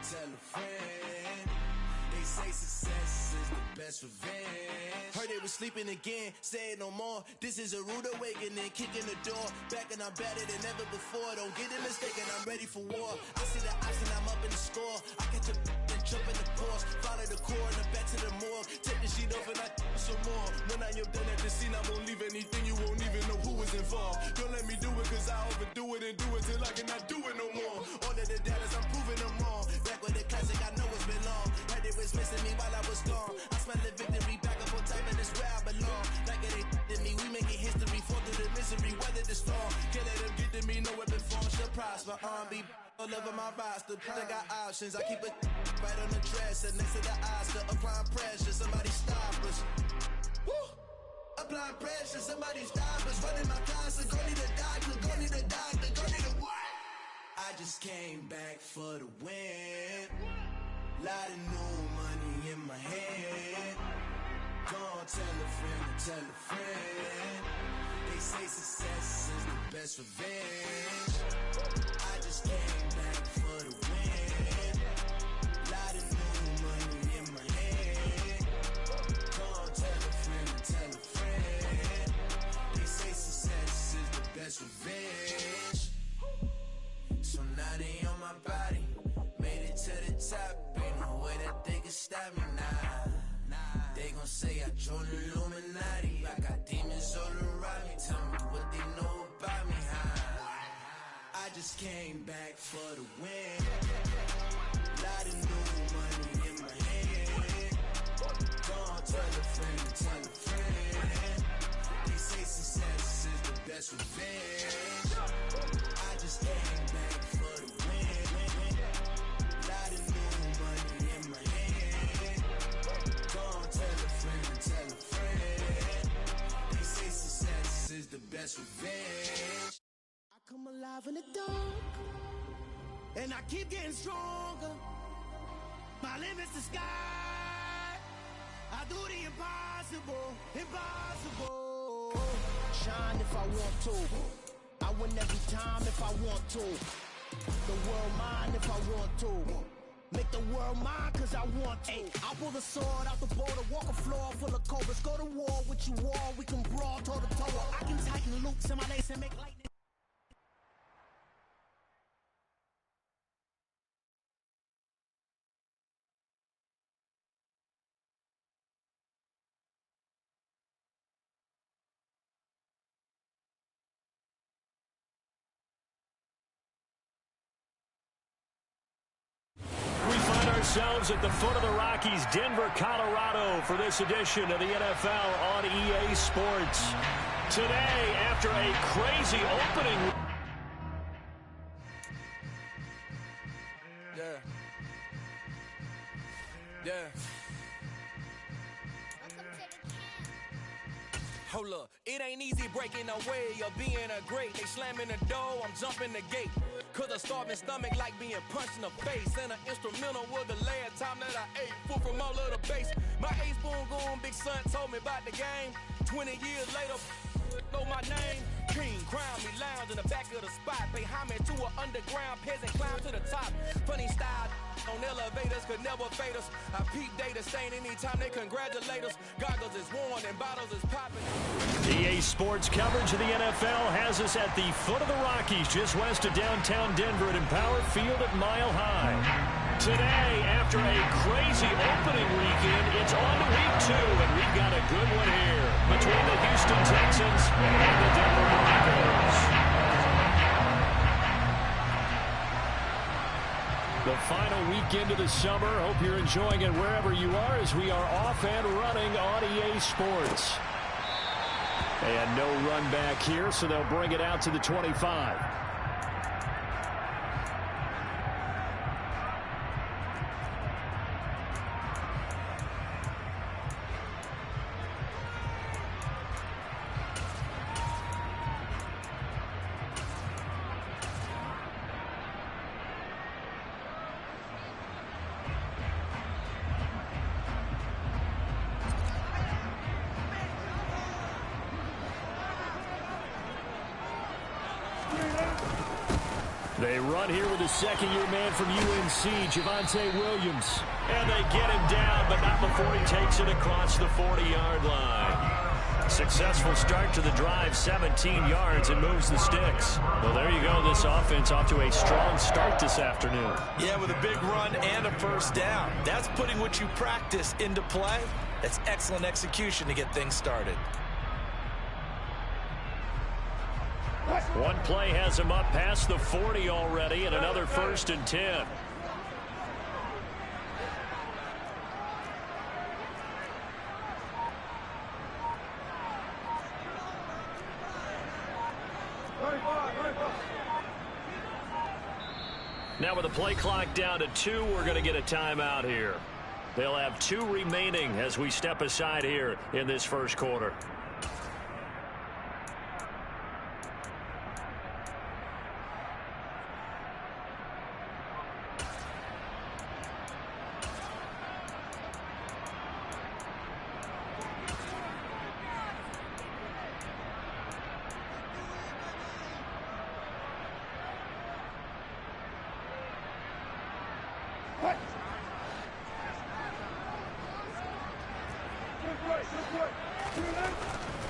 tell a friend. They say success is the best revenge. Heard they was sleeping again, say it no more. This is a rude awakening, kicking the door. Back and I'm better than ever before. Don't get it mistaken, I'm ready for war. I see the option, I'm up in the score. I catch a and jump in the course. Follow the core and the back to the morgue. Take the sheet off and I some more. When I am done at the scene, I won't leave anything. You won't even know who was involved. Don't let me do it, cause I overdo it and do it till I cannot do it no more. All of the doubters, I'm proving them wrong. Back with the classic, I know it's been long. Heard it was missing me while I was gone. I smell the victory back up on top, and it's where I belong. Like it ain't to me, we making history. Fall through the misery, weather the storm. Can't let them get to me, no weapon form shall prosper. Be all over my roster, I got options. I keep it right on the dresser, next to the Oscar. Applying pressure, somebody stop us. Woo! Applying pressure, somebody stop us. Running my closet, go need a doctor, go need a doctor, go need a what? I just came back for the win. Lot of new money in my hand. Don't tell a friend to tell a friend. They say success is the best revenge. I just came back for the win. Lot of new money in my hand. Don't tell a friend to tell a friend. They say success is the best revenge. So now they on my body. Made it to the top. Ain't no way that they can stop me now. They gon' say I joined the Illuminati. I got demons all around me. Tell me what they know about me, huh? I just came back for the win. Lot of new money in my hand. Don't tell a friend to tell a friend. They say success is the best revenge. I just came back for the win. Lot of new money in my hand. Don't tell a friend to tell a friend. They say success is the best revenge. I come alive in the dark, and I keep getting stronger. My limit's the sky. I do the impossible, impossible. Shine if I want to. I win every time if I want to. The world mine if I want to. Make the world mine cause I want to. Ay, I'll pull the sword out the border, walk a floor full of cobras. Go to war with you all, we can brawl toe to toe. I can tighten loops in my lace and make lightning. Ourselves at the foot of the Rockies, Denver, Colorado, for this edition of the NFL on EA Sports. Today, after a crazy opening. Yeah. Hold up, it ain't easy breaking away or being a great. They slamming the door, I'm jumping the gate. Cause a starving stomach like being punched in the face. And an instrumental was the last time that I ate. Food from all of the base. My ace boom goon, big son told me about the game. 20 years later, know my name. King, crown me, lounge in the back of the spot. Pay homage to an underground peasant, climb to the top. Funny style on elevators could never fade us. I peep data stain anytime they congratulate us. Goggles is worn and bottles is popping. EA Sports coverage of the NFL has us at the foot of the Rockies, just west of downtown Denver at Empower Field at Mile High. Today, after a crazy opening weekend, it's on to week 2, and we've got a good one here between the Houston Texans and the Denver Broncos. The final weekend of the summer. Hope you're enjoying it wherever you are as we are off and running on EA Sports. And no run back here, so they'll bring it out to the 25. They run here with a second-year man from UNC, Javonte Williams. And they get him down, but not before he takes it across the 40-yard line. Successful start to the drive, 17 yards, and moves the sticks. Well, there you go. This offense off to a strong start this afternoon. Yeah, with a big run and a first down. That's putting what you practice into play. That's excellent execution to get things started. One play has him up past the 40 already, and another 1st and 10. Now with the play clock down to 2, we're going to get a timeout here. They'll have 2 remaining as we step aside here in this first quarter.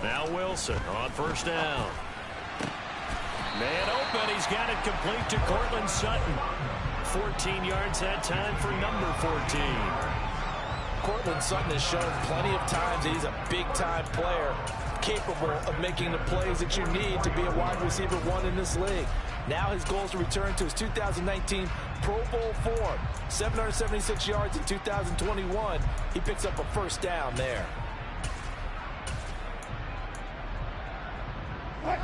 Now Wilson on first down. Man open. He's got it complete to Cortland Sutton. 14 yards that time for number 14. Cortland Sutton has shown plenty of times that he's a big-time player, capable of making the plays that you need to be a wide receiver 1 in this league. Now his goal is to return to his 2019 Pro Bowl form. 776 yards in 2021. He picks up a first down there.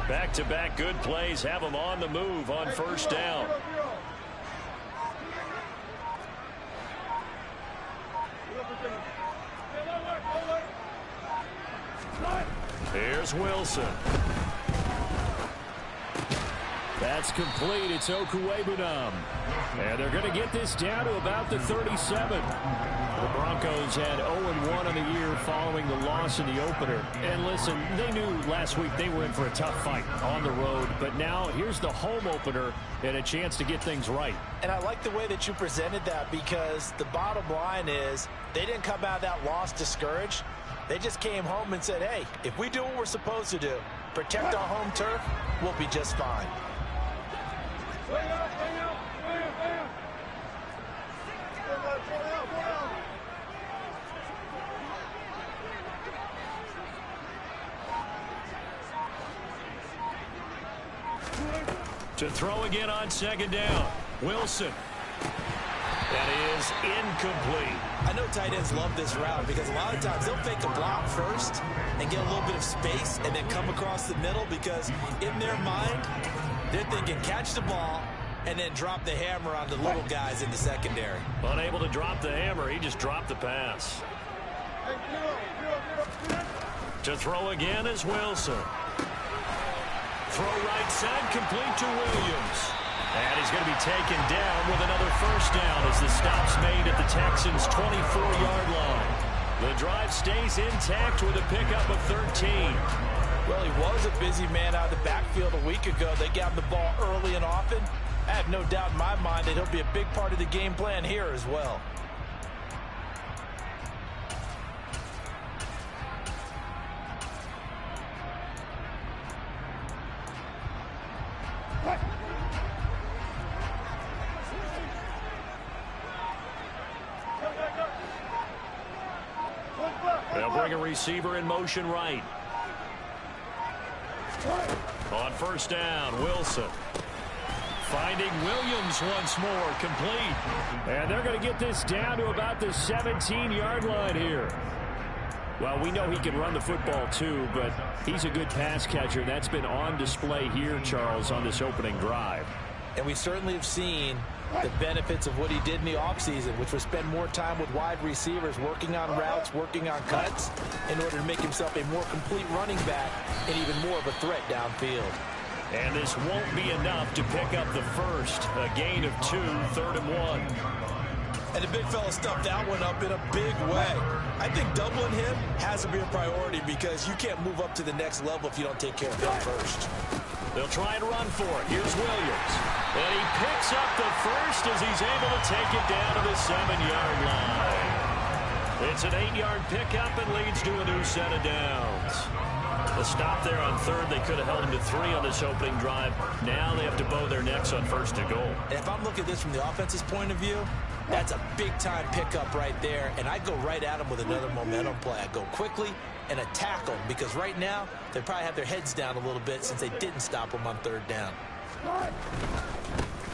Back-to-back good plays have him on the move on first down. Here's Wilson. That's complete. It's Okwuegbunam. And they're going to get this down to about the 37. The Broncos had 0-1 on the year following the loss in the opener. And listen, they knew last week they were in for a tough fight on the road. But now here's the home opener and a chance to get things right. And I like the way that you presented that, because the bottom line is they didn't come out of that loss discouraged. They just came home and said, hey, if we do what we're supposed to do, protect our home turf, we'll be just fine. To throw again on second down. Wilson. That is incomplete. I know tight ends love this route because a lot of times they'll fake a block first and get a little bit of space and then come across the middle, because in their mind, they're thinking catch the ball and then drop the hammer on the little guys in the secondary. Unable to drop the hammer, he just dropped the pass. To throw again is Wilson. Throw right side, complete to Williams. And he's going to be taken down with another first down as the stop's made at the Texans' 24-yard line. The drive stays intact with a pickup of 13. Well, he was a busy man out of the backfield a week ago. They got him the ball early and often. I have no doubt in my mind that he'll be a big part of the game plan here as well. They'll bring a receiver in motion right. On first down, Wilson. Finding Williams once more, complete. And they're going to get this down to about the 17-yard line here. Well, we know he can run the football too, but he's a good pass catcher. That's been on display here, Charles, on this opening drive. And we certainly have seen the benefits of what he did in the offseason, which was spend more time with wide receivers, working on routes, working on cuts, in order to make himself a more complete running back and even more of a threat downfield. And this won't be enough to pick up the first. A gain of 2, 3rd and 1. And the big fella stuffed that one up in a big way. I think doubling him has to be a priority, because you can't move up to the next level if you don't take care of him first. They'll try and run for it. Here's Williams. And he picks up the first as he's able to take it down to the 7-yard line. It's an 8-yard pickup and leads to a new set of downs. The stop there on third, they could have held him to 3 on this opening drive. Now they have to bow their necks on first and goal. And if I'm looking at this from the offense's point of view, that's a big-time pickup right there, and I go right at them with another momentum play. I go quickly and attack them because right now they probably have their heads down a little bit since they didn't stop them on third down.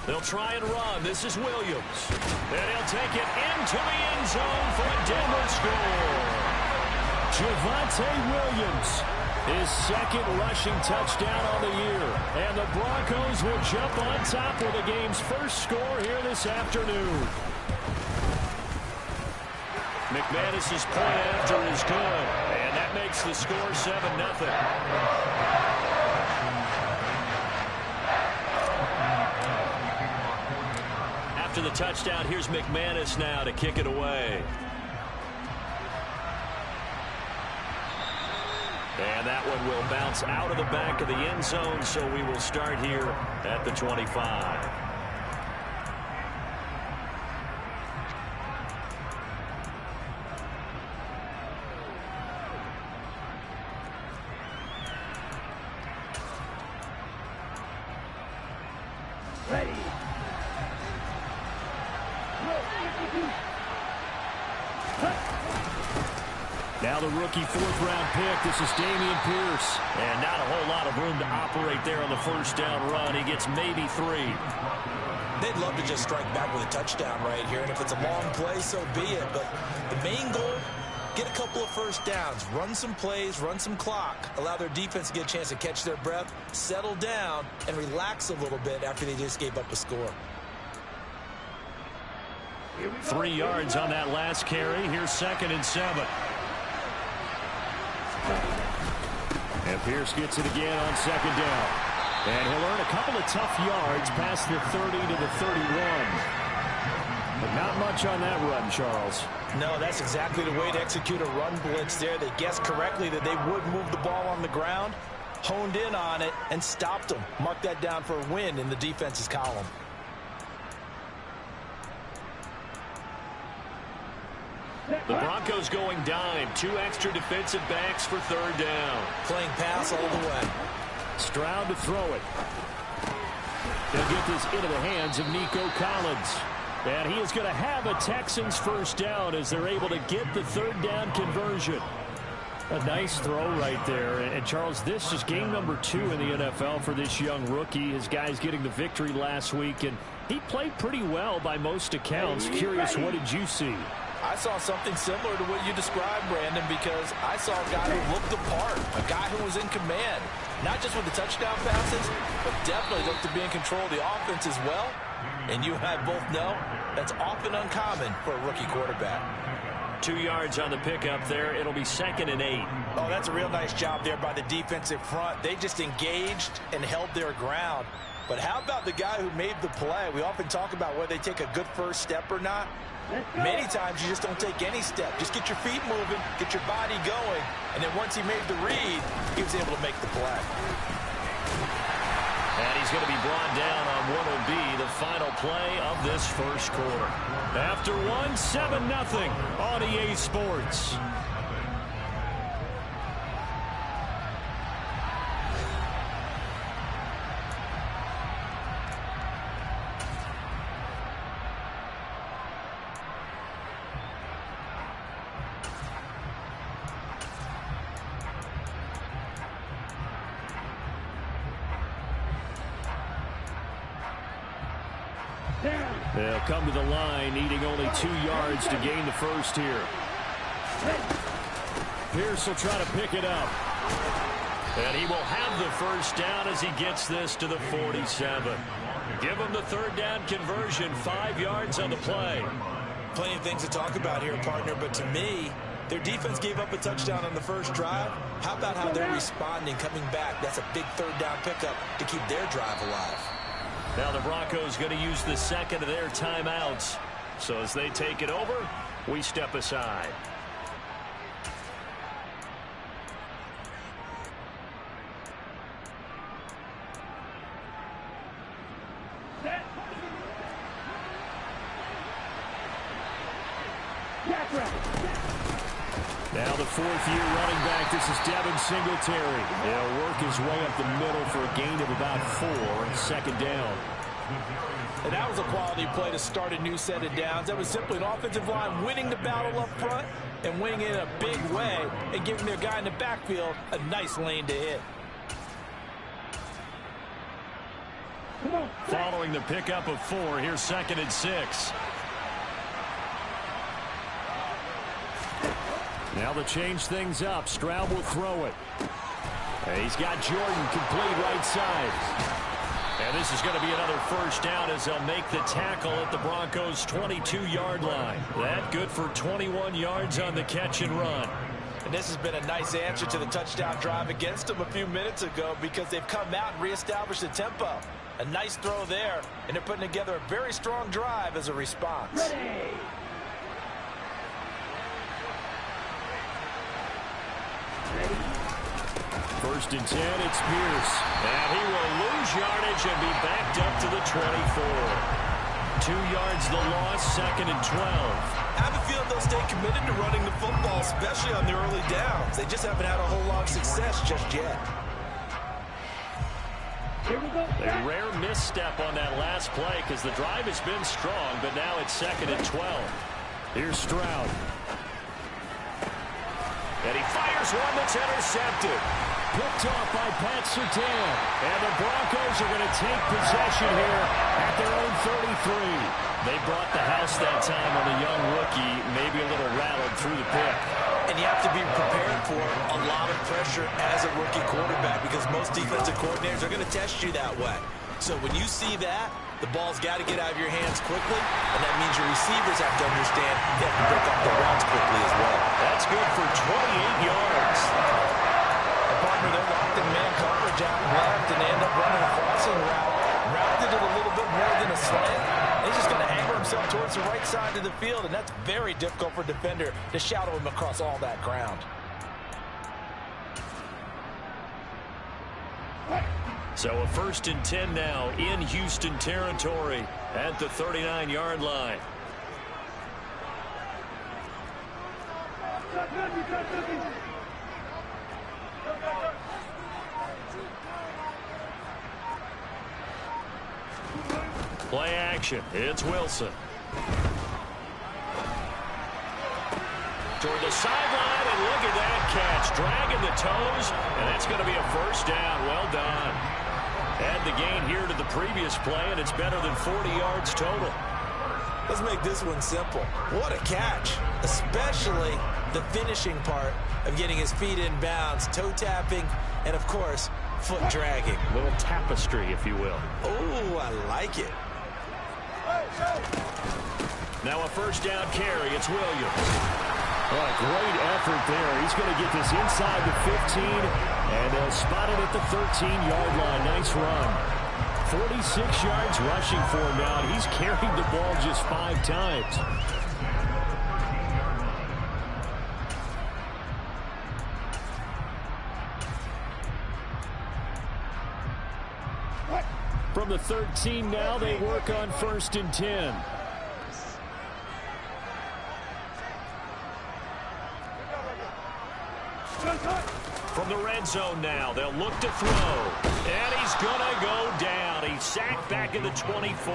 They'll try and run. This is Williams. And he'll take it into the end zone for a Denver score. Javonte Williams, his second rushing touchdown on the year. And the Broncos will jump on top with the game's first score here this afternoon. McManus's point after is good, and that makes the score 7-0. After the touchdown, here's McManus now to kick it away. And that one will bounce out of the back of the end zone, so we will start here at the 25. Now the rookie fourth-round pick. This is Dameon Pierce. And not a whole lot of room to operate there on the first down run. He gets maybe 3. They'd love to just strike back with a touchdown right here. And if it's a long play, so be it. But the main goal, get a couple of first downs. Run some plays, run some clock. Allow their defense to get a chance to catch their breath, settle down, and relax a little bit after they just gave up a score. 3 yards on that last carry. Here's 2nd and 7. And Pierce gets it again on 2nd down. And he'll earn a couple of tough yards past the 30 to the 31. But not much on that run, Charles. No, that's exactly the way to execute a run blitz there. They guessed correctly that they would move the ball on the ground, honed in on it, and stopped them. Mark that down for a win in the defense's column. The Broncos going dime. 2 extra defensive backs for 3rd down. Playing pass all the way. Stroud to throw it. They'll get this into the hands of Nico Collins. And he is going to have a Texans first down as they're able to get the 3rd down conversion. A nice throw right there. And Charles, this is game number 2 in the NFL for this young rookie. His guys getting the victory last week, and he played pretty well by most accounts. Curious, what did you see? I saw something similar to what you described, Brandon, because I saw a guy who looked the part, a guy who was in command, not just with the touchdown passes, but definitely looked to be in control of the offense as well. And you and I both know that's often uncommon for a rookie quarterback. 2 yards on the pickup there. It'll be 2nd and 8. Oh, that's a real nice job there by the defensive front. They just engaged and held their ground. But how about the guy who made the play? We often talk about whether they take a good first step or not. Many times you just don't take any step. Just get your feet moving, get your body going, and then once he made the read, he was able to make the play. And he's going to be brought down on what will be the final play of this first quarter. After 1, 7-0 on EA Sports. They'll come to the line, needing only 2 yards to gain the first here. Pierce will try to pick it up. And he will have the first down as he gets this to the 47. Give him the 3rd down conversion, 5 yards on the play. Plenty of things to talk about here, partner, but to me, their defense gave up a touchdown on the first drive. How about how they're responding, coming back? That's a big 3rd down pickup to keep their drive alive. Now the Broncos going to use the 2nd of their timeouts. So as they take it over, we step aside. Now the fourth-year running back, this is Devin Singletary. He'll work his way up the middle for a gain of about 4 and second down. And that was a quality play to start a new set of downs. That was simply an offensive line winning the battle up front and winning it in a big way and giving their guy in the backfield a nice lane to hit. Following the pickup of 4, here's 2nd and 6. Now to change things up, Stroud will throw it. And he's got Jordan complete right side. And this is going to be another first down as they'll make the tackle at the Broncos' 22-yard line. That good for 21 yards on the catch and run. And this has been a nice answer to the touchdown drive against them a few minutes ago because they've come out and reestablished the tempo. A nice throw there, and they're putting together a very strong drive as a response. Ready. First and 10, it's Pierce. And he will lose yardage and be backed up to the 24. 2 yards the loss, 2nd and 12. I have a feeling they'll stay committed to running the football, especially on the early downs. They just haven't had a whole lot of success just yet. A rare misstep on that last play because the drive has been strong, but now it's 2nd and 12. Here's Stroud. And he fires one that's intercepted. Picked off by Pat Surtain. And the Broncos are going to take possession here at their own 33. They brought the house that time on the young rookie, maybe a little rattled through the pick. And you have to be prepared for a lot of pressure as a rookie quarterback because most defensive coordinators are going to test you that way. So when you see that, the ball's got to get out of your hands quickly, and that means your receivers have to understand they have to break off the routes quickly as well. That's good for 28 yards. And partner, they're locked in man coverage out left, and they end up running a crossing route. Rounded it a little bit more than a slant. He's just going to hammer himself towards the right side of the field, and that's very difficult for a defender to shadow him across all that ground. So a 1st and 10 now in Houston territory at the 39-yard line. Play action. It's Wilson. Toward the sideline, and look at that catch. Dragging the toes, and that's going to be a first down. Well done. Add the gain here to the previous play, and it's better than 40 yards total. Let's make this one simple. What a catch, especially the finishing part of getting his feet in bounds, toe tapping, and, of course, foot dragging. A little tapestry, if you will. Oh, I like it. Now a first down carry. It's Williams. Oh, a great effort there. He's going to get this inside the 15, and they'll spot it at the 13-yard line. Nice run. 46 yards rushing for him now. He's carried the ball just 5 times. From the 13 now, they work on 1st and 10. From the red zone now, they'll look to throw. And he's going to go down. He's sacked back in the 24.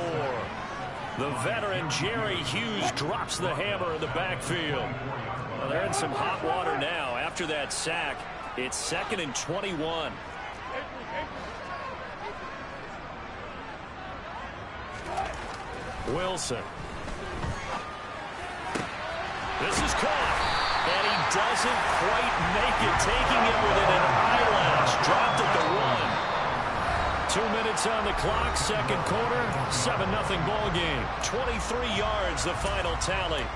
The veteran Jerry Hughes drops the hammer in the backfield. Well, they're in some hot water now. After that sack, it's 2nd and 21. Wilson. This is caught. And he doesn't quite make it, taking it within an eyelash. Dropped at the 1. 2 minutes on the clock, second quarter, 7-0 ball game. 23 yards, the final tally.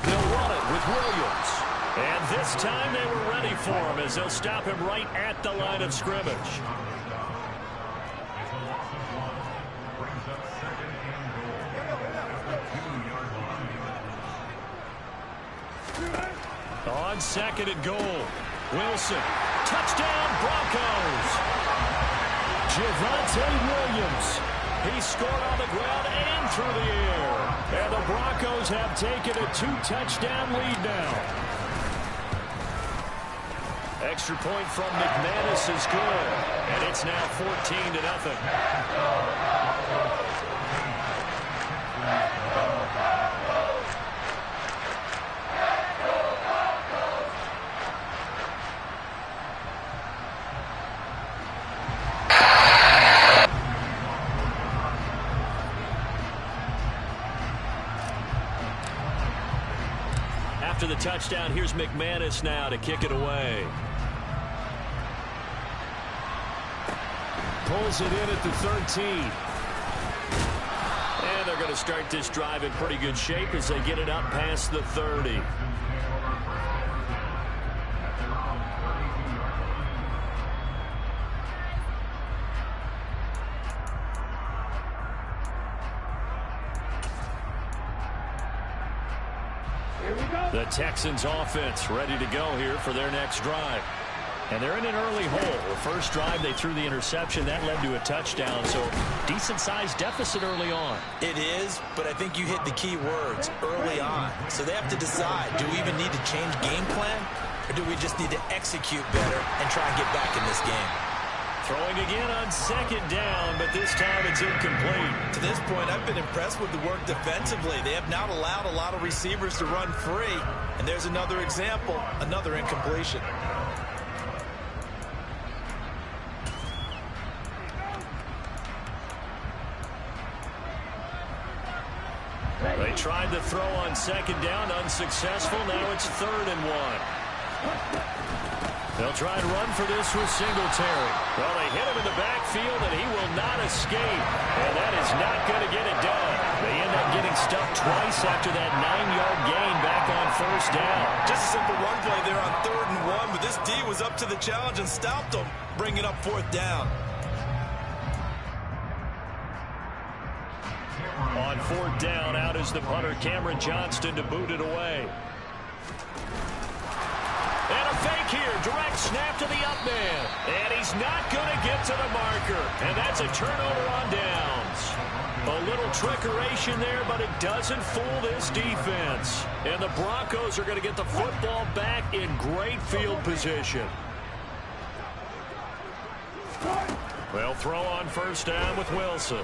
They'll run it with Williams. And this time they were ready for him as they'll stop him right at the line of scrimmage. On 2nd and goal, Wilson Touchdown, Broncos. Javonte Williams. He scored on the ground and through the air. And the Broncos have taken a 2-touchdown lead now. Extra point from McManus is good. And it's now 14-0. After the touchdown, here's McManus now to kick it away. Pulls it in at the 13. And they're going to start this drive in pretty good shape as they get it up past the 30. The Texans offense ready to go here for their next drive. And they're in an early hole. The first drive, they threw the interception. That led to a touchdown, so decent-sized deficit early on. It is, but I think you hit the key words, early on. So they have to decide, do we even need to change game plan, or do we just need to execute better and try and get back in this game? Throwing again on second down, but this time it's incomplete. To this point, I've been impressed with the work defensively. They have not allowed a lot of receivers to run free. And there's another example, another incompletion. They tried to throw on second down, unsuccessful. Now it's 3rd and 1. They'll try and run for this with Singletary. Well, they hit him in the backfield, and he will not escape. And that is not going to get it done. They end up getting stuck twice after that 9-yard gain back on 1st down. Just a simple run play there on 3rd and 1, but this D was up to the challenge and stopped them, bringing up 4th down. On 4th down, out is the punter, Cameron Johnston, to boot it away. And a fake here. Direct snap to the up man. And he's not going to get to the marker. And that's a turnover on downs. A little trickeration there, but it doesn't fool this defense. And the Broncos are going to get the football back in great field position. Well, throw on 1st down with Wilson.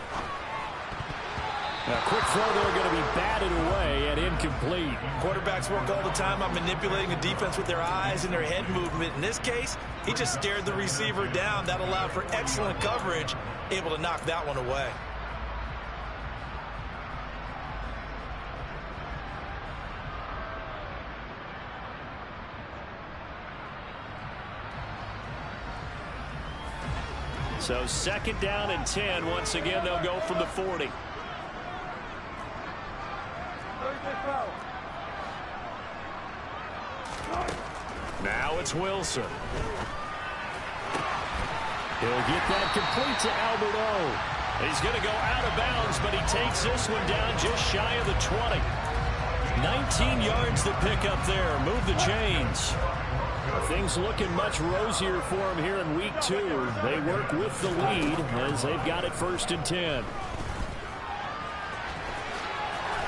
A quick throw there going to be batted away and incomplete. Quarterbacks work all the time on manipulating a defense with their eyes and their head movement. In this case, he just stared the receiver down. That allowed for excellent coverage, able to knock that one away. So 2nd down and 10. Once again, they'll go from the 40. Now it's Wilson. He'll get that complete to Albert O. He's going to go out of bounds, but he takes this one down just shy of the 20. 19 yards to pick up there. Move the chains. Things looking much rosier for him here in week 2. They work with the lead as they've got it 1st and 10.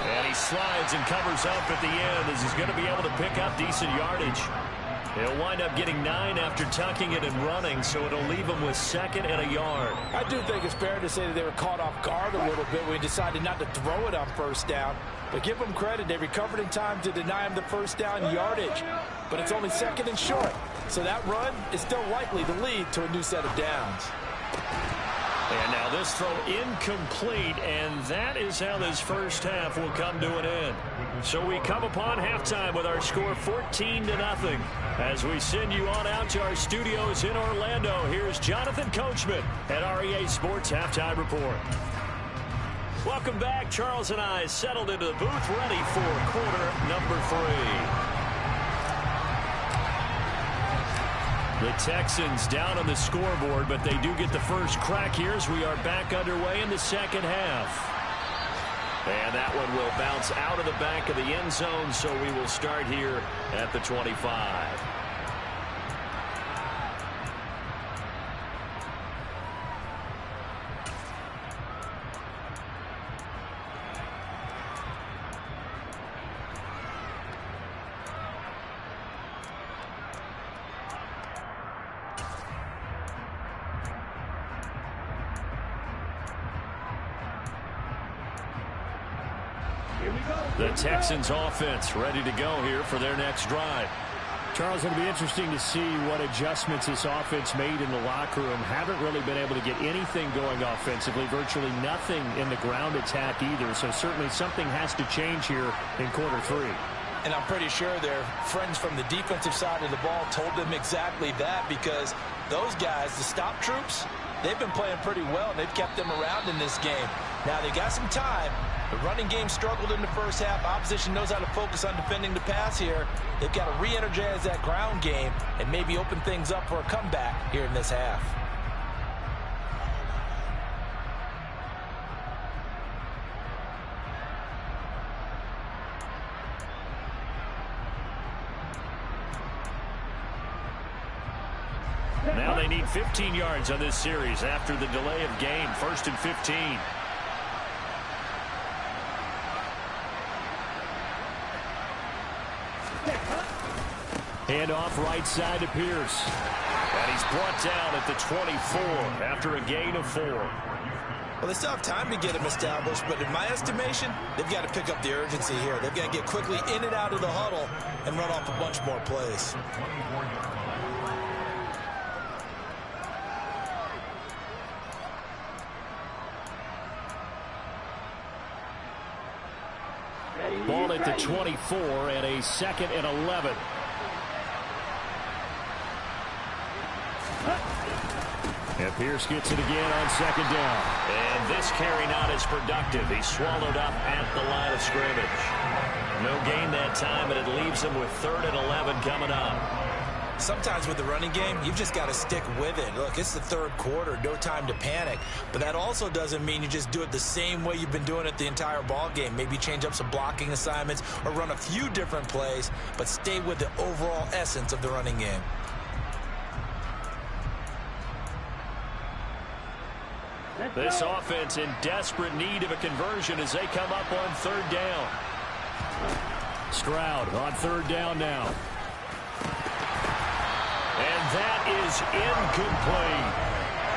And he slides and covers up at the end as he's going to be able to pick up decent yardage. He'll wind up getting 9 after tucking it and running, so it'll leave him with 2nd and a yard. I do think it's fair to say that they were caught off guard a little bit when he decided not to throw it on 1st down. But give them credit. They recovered in time to deny him the 1st down yardage. But it's only 2nd and short. So that run is still likely to lead to a new set of downs. And now this throw incomplete, and that is how this first half will come to an end. So we come upon halftime with our score 14-0. As we send you on out to our studios in Orlando, here's Jonathan Coachman at REA Sports Halftime Report. Welcome back. Charles and I settled into the booth, ready for quarter number 3. The Texans down on the scoreboard, but they do get the first crack here as we are back underway in the second half. And that one will bounce out of the back of the end zone, so we will start here at the 25. The Texans offense ready to go here for their next drive. Charles, it'll be interesting to see what adjustments this offense made in the locker room. Haven't really been able to get anything going offensively, virtually nothing in the ground attack either. So certainly something has to change here in quarter 3. And I'm pretty sure their friends from the defensive side of the ball told them exactly that, because those guys, the stop troops, they've been playing pretty well, and they've kept them around in this game. Now, they got some time. The running game struggled in the first half. Opposition knows how to focus on defending the pass here. They've got to re-energize that ground game and maybe open things up for a comeback here in this half. Now they need 15 yards on this series after the delay of game. 1st and 15. Hand off right side to Pierce. And he's brought down at the 24 after a gain of 4. Well, they still have time to get him established, but in my estimation, they've got to pick up the urgency here. They've got to get quickly in and out of the huddle and run off a bunch more plays. Ball at the 24 and a 2nd and 11. And Pierce gets it again on 2nd down. And this carry not as productive. He's swallowed up at the line of scrimmage. No gain that time, and it leaves him with 3rd and 11 coming up. Sometimes with the running game, you've just got to stick with it. Look, it's the 3rd quarter, no time to panic. But that also doesn't mean you just do it the same way you've been doing it the entire ball game. Maybe change up some blocking assignments or run a few different plays, but stay with the overall essence of the running game. This offense in desperate need of a conversion as they come up on 3rd down. Stroud on 3rd down now. And that is incomplete.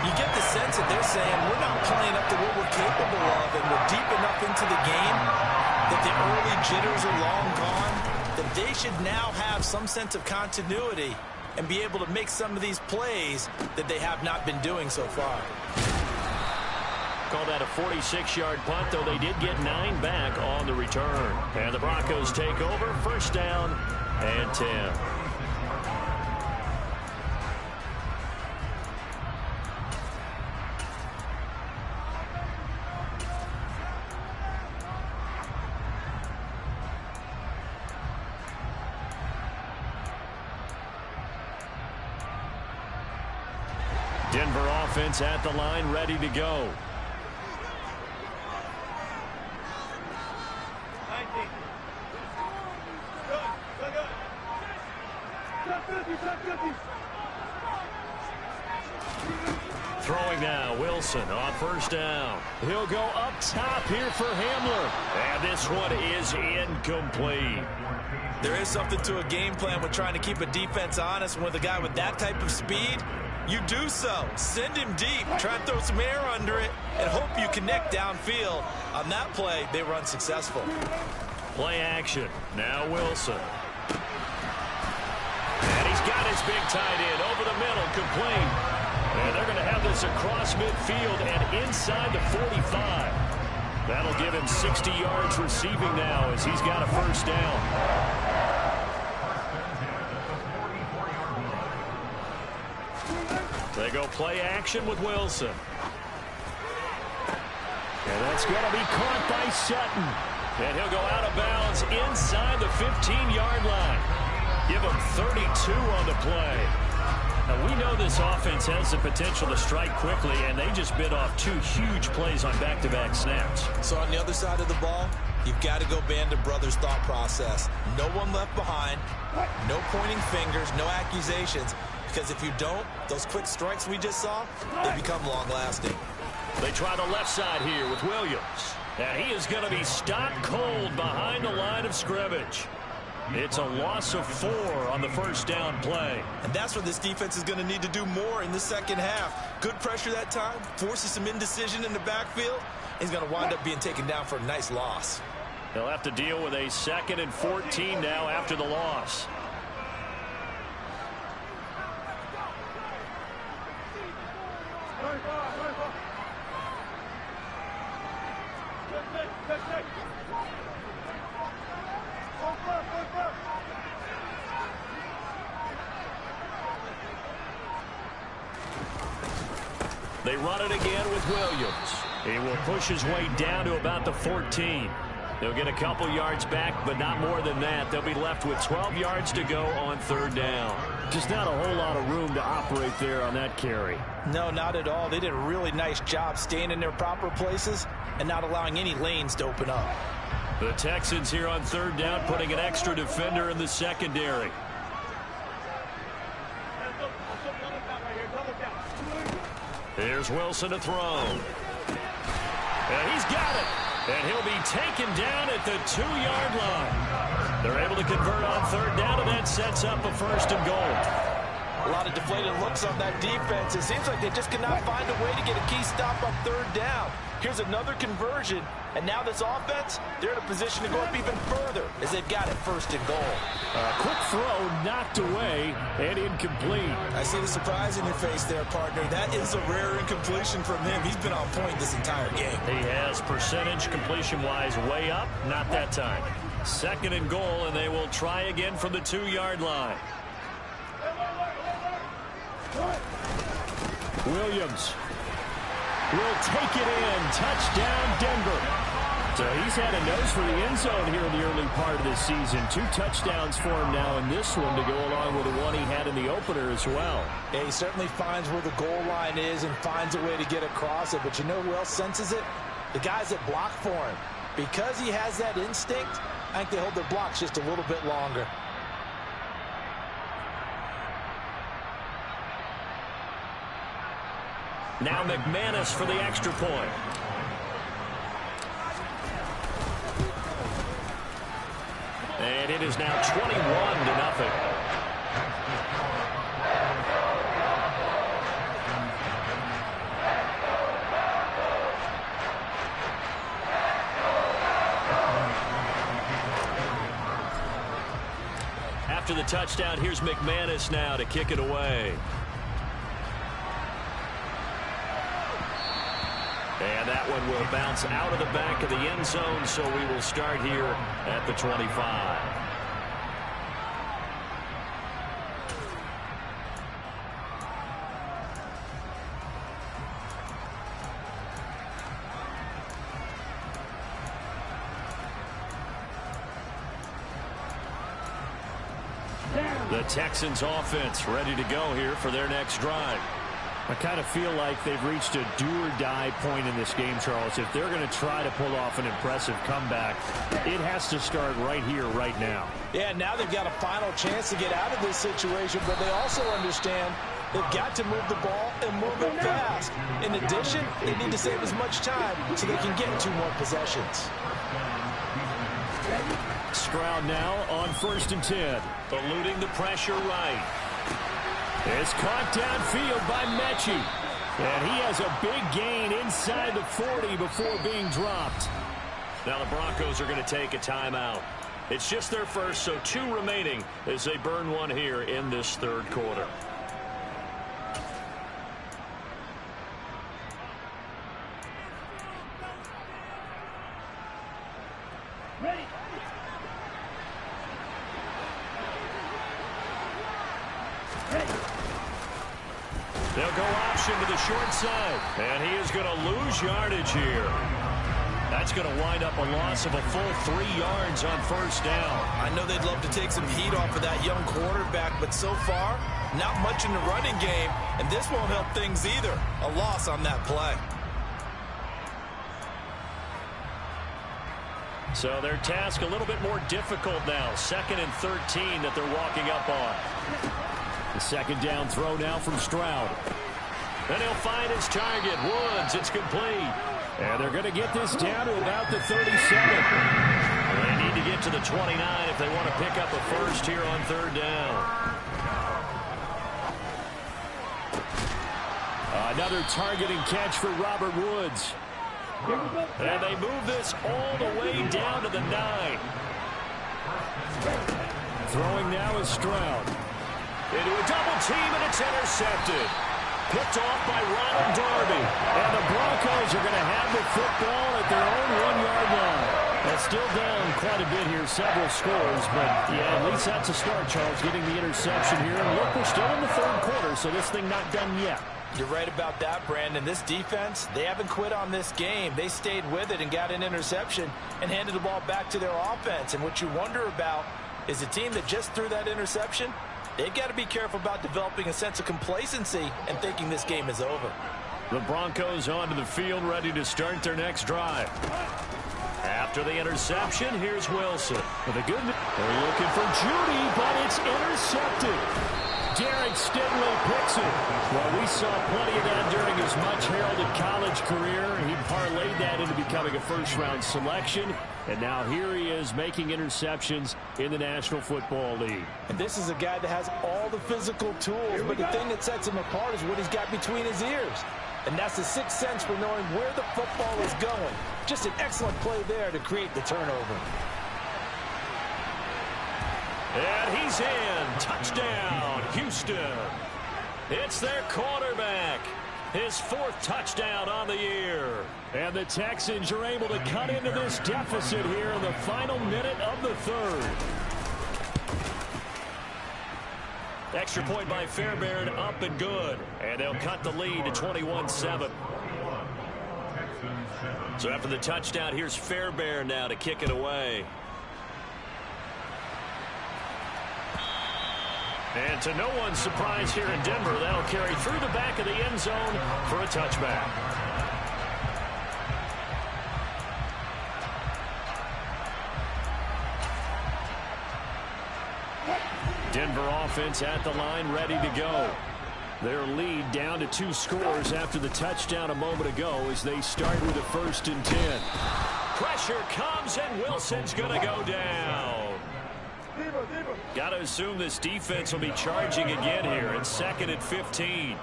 You get the sense that they're saying we're not playing up to what we're capable of, and we're deep enough into the game that the early jitters are long gone, that they should now have some sense of continuity and be able to make some of these plays that they have not been doing so far. Call that a 46-yard punt, though they did get 9 back on the return. And the Broncos take over, 1st down and 10. Denver offense at the line, ready to go. Throwing now, Wilson on 1st down. He'll go up top here for Hamler. And this one is incomplete. There is something to a game plan with trying to keep a defense honest. And with a guy with that type of speed, you do so. Send him deep. Try and throw some air under it and hope you connect downfield. On that play, they run successful. Play action. Now Wilson. And he's got his big tight end over the middle, complete. And they're going to have this across midfield and inside the 45. That'll give him 60 yards receiving now as he's got a 1st down. They go play action with Wilson. And that's going to be caught by Sutton. And he'll go out of bounds inside the 15-yard line. Give him 32 on the play. Now, we know this offense has the potential to strike quickly, and they just bit off 2 huge plays on back-to-back snaps. So on the other side of the ball, you've got to go Band of Brothers thought process. No one left behind, no pointing fingers, no accusations, because if you don't, those quick strikes we just saw, they become long-lasting. They try the left side here with Williams. And he is going to be stopped cold behind the line of scrimmage. It's a loss of 4 on the 1st down play. And that's what this defense is going to need to do more in the second half. Good pressure that time, forces some indecision in the backfield. He's going to wind up being taken down for a nice loss. They'll have to deal with a 2nd and 14 now after the loss. They run it again with Williams. He will push his way down to about the 14. They'll get a couple yards back, but not more than that. They'll be left with 12 yards to go on 3rd down. Just not a whole lot of room to operate there on that carry. No, not at all. They did a really nice job staying in their proper places and not allowing any lanes to open up. The Texans here on 3rd down, putting an extra defender in the secondary. Here's Wilson to throw. And he's got it. And he'll be taken down at the 2-yard line. They're able to convert on 3rd down, and that sets up a 1st and goal. A lot of deflated looks on that defense. It seems like they just cannot find a way to get a key stop on 3rd down. Here's another conversion, and now this offense, they're in a position to go up even further as they've got it 1st and goal. Quick throw knocked away and incomplete. I see the surprise in your face there, partner. That is a rare incompletion from him. He's been on point this entire game. He has percentage completion-wise way up, not that time. 2nd and goal, and they will try again from the 2-yard line. Williams will take it in. Touchdown, Denver. So he's had a nose for the end zone here in the early part of this season. 2 touchdowns for him now in this one to go along with the one he had in the opener as well. Yeah, he certainly finds where the goal line is and finds a way to get across it. But you know who else senses it? The guys that block for him. Because he has that instinct, I think they hold their blocks just a little bit longer. Now McManus for the extra point. And it is now 21-0. After the touchdown, here's McManus now to kick it away. And that one will bounce out of the back of the end zone, so we will start here at the 25. The Texans offense ready to go here for their next drive. I kind of feel like they've reached a do-or-die point in this game, Charles. If they're going to try to pull off an impressive comeback, it has to start right here, right now. Yeah, now they've got a final chance to get out of this situation, but they also understand they've got to move the ball and move it fast. In addition, they need to save as much time so they can get 2 more possessions. Stroud now on 1st and 10. Eluding the pressure right. It's caught downfield by Mechie. And he has a big gain inside the 40 before being dropped. Now the Broncos are going to take a timeout. It's just their first, so 2 remaining as they burn one here in this 3rd quarter. Ready. They'll go option to the short side, and he is going to lose yardage here. That's going to wind up a loss of a full 3 yards on 1st down. I know they'd love to take some heat off of that young quarterback, but so far, not much in the running game, and this won't help things either. A loss on that play. So their task a little bit more difficult now. 2nd and 13 that they're walking up on. The 2nd down throw now from Stroud. And he'll find his target, Woods. It's complete. And they're going to get this down to about the 37. They need to get to the 29 if they want to pick up a first here on 3rd down. Another targeting catch for Robert Woods. And they move this all the way down to the 9. Throwing now is Stroud. Into a double team, and it's intercepted. Picked off by Ronald Darby. And the Broncos are going to have the football at their own 1-yard line. That's still down quite a bit here, several scores. But, yeah, at least that's a start, Charles, getting the interception here. And look, we're still in the third quarter, so this thing not done yet. You're right about that, Brandon. This defense, they haven't quit on this game. They stayed with it and got an interception and handed the ball back to their offense. And what you wonder about is a team that just threw that interception, they've got to be careful about developing a sense of complacency and thinking this game is over. The Broncos onto the field, ready to start their next drive. After the interception, here's Wilson. With a good, they're looking for Judy, but it's intercepted. Derek Stingley picks it. Well, we saw plenty of that during his much-heralded college career. He parlayed that into becoming a first-round selection. And now here he is making interceptions in the National Football League. And this is a guy that has all the physical tools, but the thing that sets him apart is what he's got between his ears. And that's the sixth sense for knowing where the football is going. Just an excellent play there to create the turnover. And he's in. Touchdown, Houston. It's their quarterback. His 4th touchdown on the year. And the Texans are able to cut into this deficit here in the final minute of the third. Extra point by Fairbairn, up and good. And they'll cut the lead to 21-7. So after the touchdown, here's Fairbairn now to kick it away. And to no one's surprise here in Denver, that'll carry through the back of the end zone for a touchback. Denver offense at the line, ready to go. Their lead down to 2 scores after the touchdown a moment ago as they start with a 1st and 10. Pressure comes, and Wilson's going to go down. Got to assume this defense will be charging again here. It's 2nd and 15.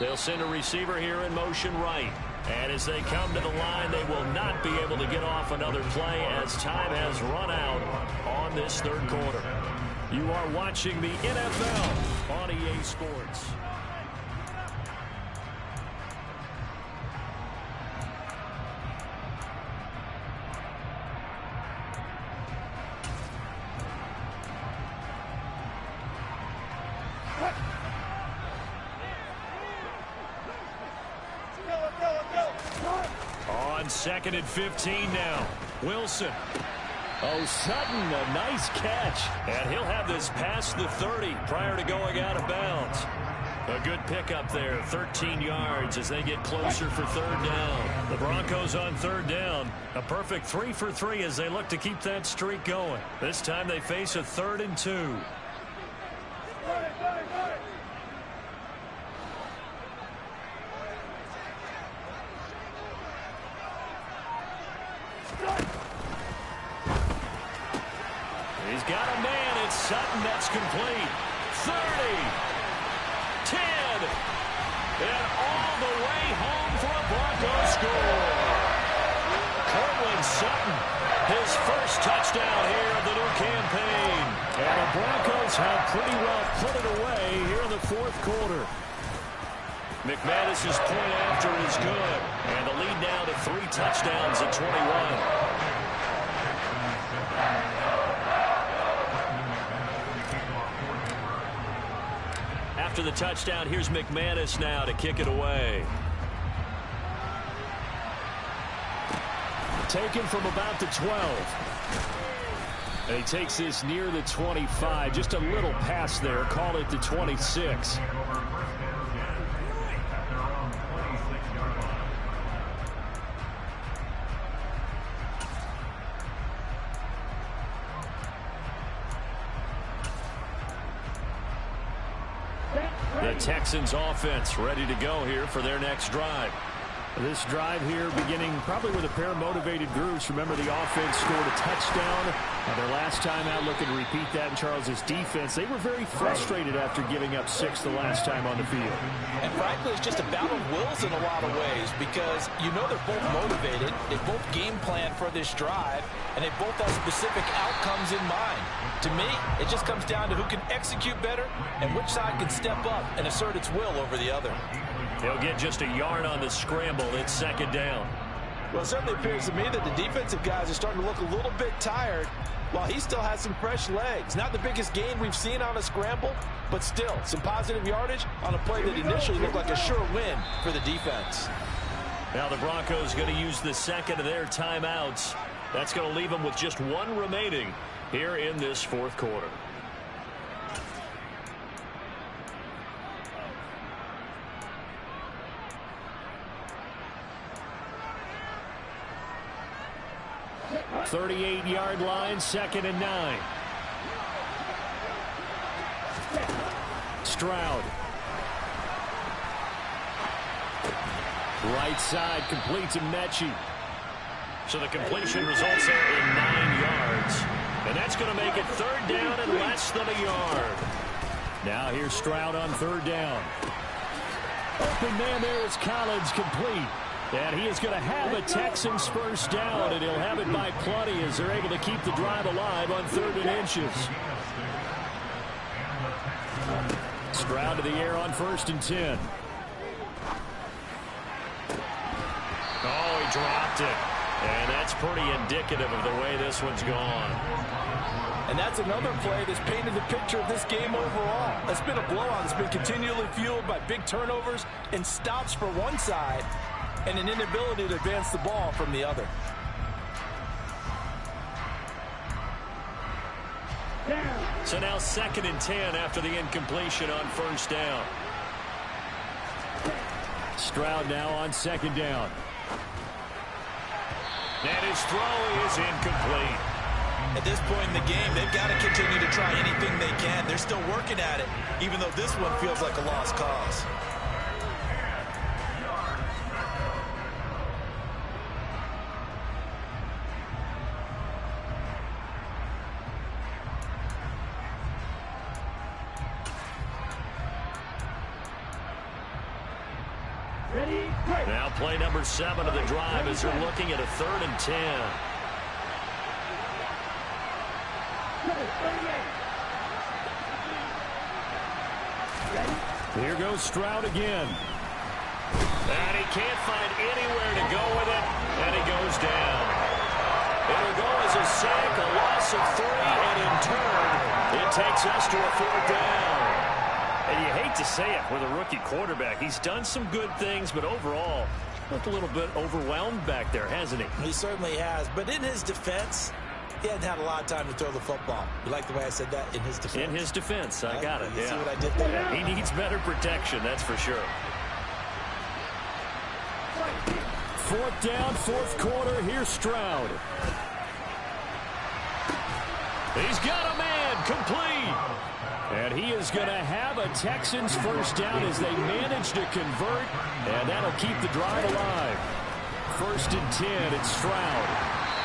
They'll send a receiver here in motion right. And as they come to the line, they will not be able to get off another play as time has run out on this third quarter. You are watching the NFL on EA Sports. On 2nd and 15 now. Wilson. Oh, Sutton, a nice catch. And he'll have this past the 30 prior to going out of bounds. A good pickup there, 13 yards as they get closer for 3rd down. The Broncos on 3rd down. A perfect 3 for 3 as they look to keep that streak going. This time they face a 3rd and 2. He's got a man. It's Sutton. That's complete. 30. 10. And all the way home for a Broncos score. Courtland Sutton, his first touchdown here of the new campaign. And the Broncos have pretty well put it away here in the 4th quarter. McManus's point after is good. And the lead now to 3 touchdowns at 21. After the touchdown, here's McManus now to kick it away. Taken from about the 12. And he takes this near the 25. Just a little pass there. Call it the 26. The Texans offense ready to go here for their next drive. This drive here beginning probably with a pair of motivated groups. Remember, the offense scored a touchdown. Their last time out, looking to repeat that in Charles' defense. They were very frustrated after giving up 6 the last time on the field. And frankly, it's just a battle of wills in a lot of ways because you know they're both motivated. They both game plan for this drive, and they both have specific outcomes in mind. To me, it just comes down to who can execute better and which side can step up and assert its will over the other. They'll get just a yard on the scramble. It's second down. Well, it certainly appears to me that the defensive guys are starting to look a little bit tired while he still has some fresh legs. Not the biggest gain we've seen on a scramble, but still some positive yardage on a play that initially looked like a sure win for the defense. Now the Broncos going to use the second of their timeouts. That's going to leave them with just one remaining here in this fourth quarter. .38-yard line, 2nd and 9. Stroud. Right side, complete to Mechie. So the completion results there in 9 yards. And that's going to make it third down and less than a yard. Now here's Stroud on third down. Open man there is Collins, complete. And he is going to have a Texans first down, and he'll have it by plenty as they're able to keep the drive alive on 3rd and inches. Stroud to the air on 1st and 10. Oh, he dropped it. And that's pretty indicative of the way this one's gone. And that's another play that's painted the picture of this game overall. It's been a blowout. It's been continually fueled by big turnovers and stops for one side and an inability to advance the ball from the other. So now 2nd and 10 after the incompletion on first down. Stroud now on 2nd down. And his throw is incomplete. At this point in the game, they've got to continue to try anything they can. They're still working at it, even though this one feels like a lost cause. Now play number 7 of the drive as they're looking at a 3rd and 10. Here goes Stroud again. And he can't find anywhere to go with it, and he goes down. It'll go as a sack, a loss of 3, and in turn, it takes us to a 4th down. And you hate to say it with a rookie quarterback. He's done some good things, but overall, looked a little bit overwhelmed back there, hasn't he? He certainly has, but in his defense, he hadn't had a lot of time to throw the football. You like the way I said that? In his defense. In his defense, I got it. You yeah. see what I did there? He needs better protection, that's for sure. 4th down, 4th quarter. Here's Stroud. He's got a man, complete. And he is going to have a Texans first down as they manage to convert, and that'll keep the drive alive. 1st and 10, it's Stroud.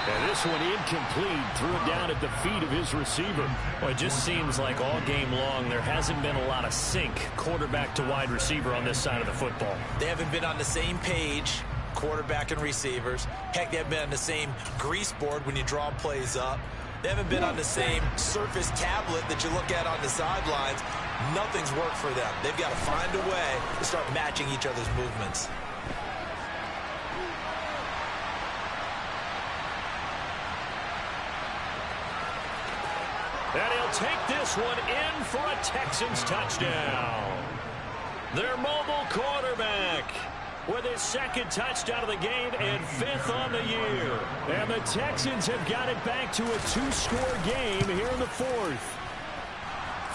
And this one incomplete, threw it down at the feet of his receiver. Well, it just seems like all game long there hasn't been a lot of sync quarterback to wide receiver on this side of the football. They haven't been on the same page, quarterback and receivers. Heck, they haven't been on the same grease board when you draw plays up. They haven't been on the same surface tablet that you look at on the sidelines. Nothing's worked for them. They've got to find a way to start matching each other's movements. And he'll take this one in for a Texans touchdown. Their mobile quarterback with his 2nd touchdown of the game and 5th on the year. And the Texans have got it back to a 2-score game here in the 4th.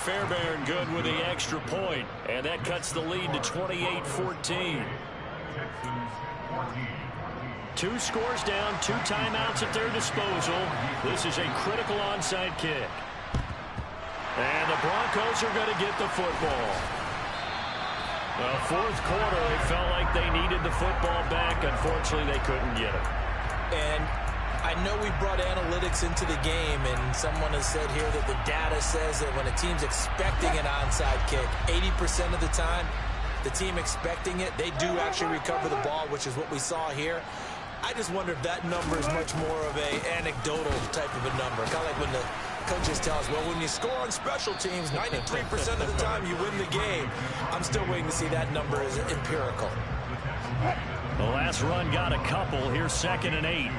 Fairbairn good with the extra point, and that cuts the lead to 28-14. 2 scores down, 2 timeouts at their disposal. This is a critical onside kick. And the Broncos are going to get the football. Well, fourth quarter, they felt like they needed the football back. Unfortunately, they couldn't get it. And I know we brought analytics into the game, and someone has said here that the data says that when a team's expecting an onside kick, 80% of the time, the team expecting it, they do actually recover the ball, which is what we saw here. I just wonder if that number is much more of a anecdotal type of a number. Kind of like when the coaches tell us, well, when you score on special teams, 93% of the time you win the game. I'm still waiting to see that number is empirical. The last run got a couple. Here's 2nd and 8.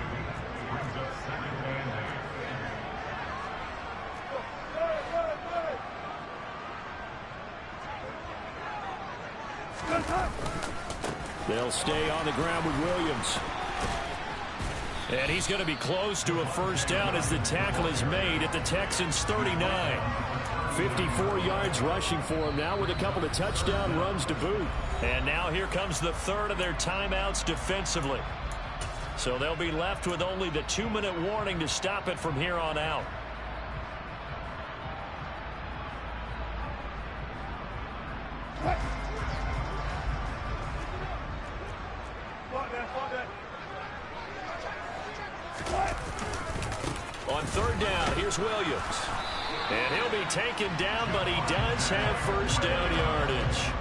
They'll stay on the ground with Williams. And he's going to be close to a first down as the tackle is made at the Texans' 39. 54 yards rushing for him now with a couple of touchdown runs to boot. And now here comes the third of their timeouts defensively. So they'll be left with only the 2-minute warning to stop it from here on out. On third down, here's Williams. And he'll be taken down, but he does have first down yardage.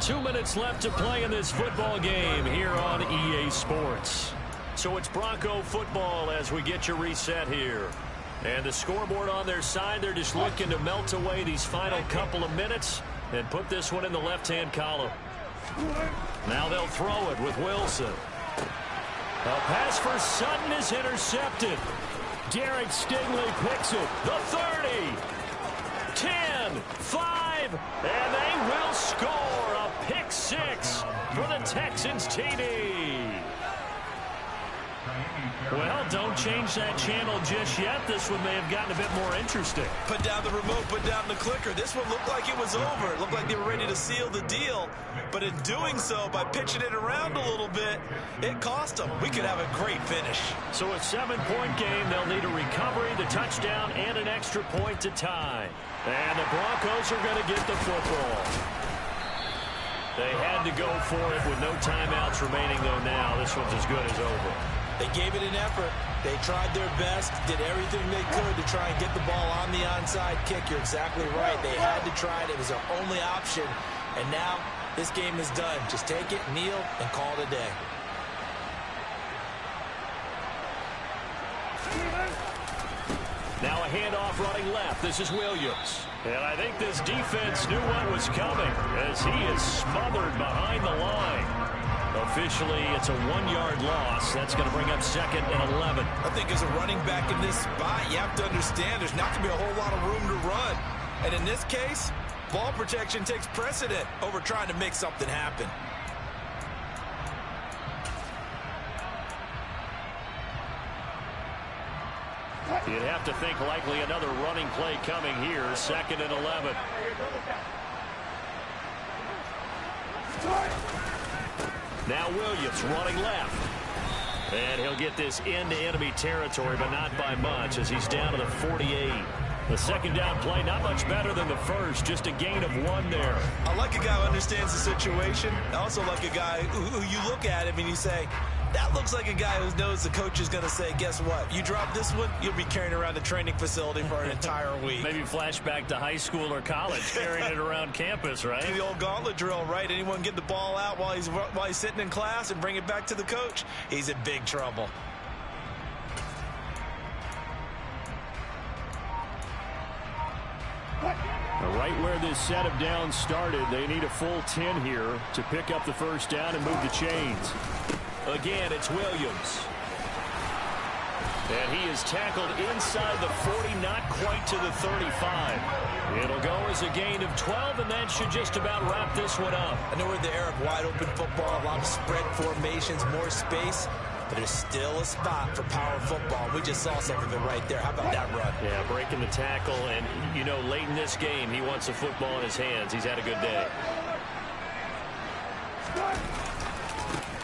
Two minutes left to play in this football game here on EA Sports. So it's Bronco football as we get your reset here. And the scoreboard on their side, they're just looking to melt away these final couple of minutes and put this one in the left-hand column. Now they'll throw it with Wilson. A pass for Sutton is intercepted. Derek Stingley picks it. The 30, 10, 5, and they will score a pick six for the Texans TD. Well, don't change that channel just yet. This one may have gotten a bit more interesting. Put down the remote, put down the clicker. This one looked like it was over. It looked like they were ready to seal the deal. But in doing so, by pitching it around a little bit, it cost them. We could have a great finish. So a 7-point game, they'll need a recovery, the touchdown, and an extra point to tie. And the Broncos are going to get the football. They had to go for it with no timeouts remaining, though now. This one's as good as over. They gave it an effort. They tried their best, did everything they could to try and get the ball on the onside kick. You're exactly right. They had to try it. It was their only option. And now this game is done. Just take it, kneel, and call it a day. Now a handoff running left. This is Williams. And I think this defense knew what was coming as he is smothered behind the line. Officially, it's a 1-yard loss. That's going to bring up 2nd and 11. I think as a running back in this spot, you have to understand there's not going to be a whole lot of room to run. And in this case, ball protection takes precedent over trying to make something happen. You'd have to think likely another running play coming here. 2nd and 11. Now Williams running left. And he'll get this into enemy territory, but not by much as he's down to the 48. The second down play, not much better than the first, just a gain of 1 there. I like a guy who understands the situation. I also like a guy who you look at him and you say, that looks like a guy who knows the coach is going to say, guess what? You drop this one, you'll be carrying around the training facility for an entire week. Maybe flashback to high school or college, carrying it around campus, right? Do the old gauntlet drill, right? Anyone get the ball out while he's sitting in class and bring it back to the coach? He's in big trouble. Right where this set of downs started, they need a full 10 here to pick up the first down and move the chains. Again, it's Williams. And he is tackled inside the 40, not quite to the 35. It'll go as a gain of 12, and that should just about wrap this one up. I know we're in the era of wide-open football, a lot of spread formations, more space, but there's still a spot for power football. We just saw some of it right there. How about that run? Yeah, breaking the tackle, and, you know, late in this game, he wants the football in his hands. He's had a good day.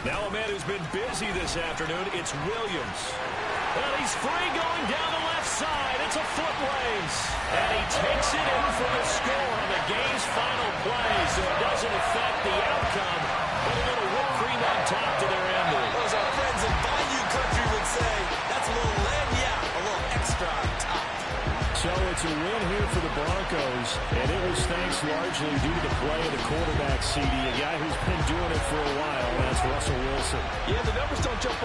Now a man who's been busy this afternoon, it's Williams. And he's free going down the left side. It's a foot race. And he takes it in for the score on the game's final play, so it doesn't affect the outcome. But a little whipped cream on top to their ending. As our friends in Bayou Country would say, that's a little lagna, a little extra on top. So it's a win here for the Broncos, and it was thanks largely due to the play of the quarterback, CD, a guy who's been doing it for a while, and that's Russell Wilson. Yeah, the numbers don't jump off.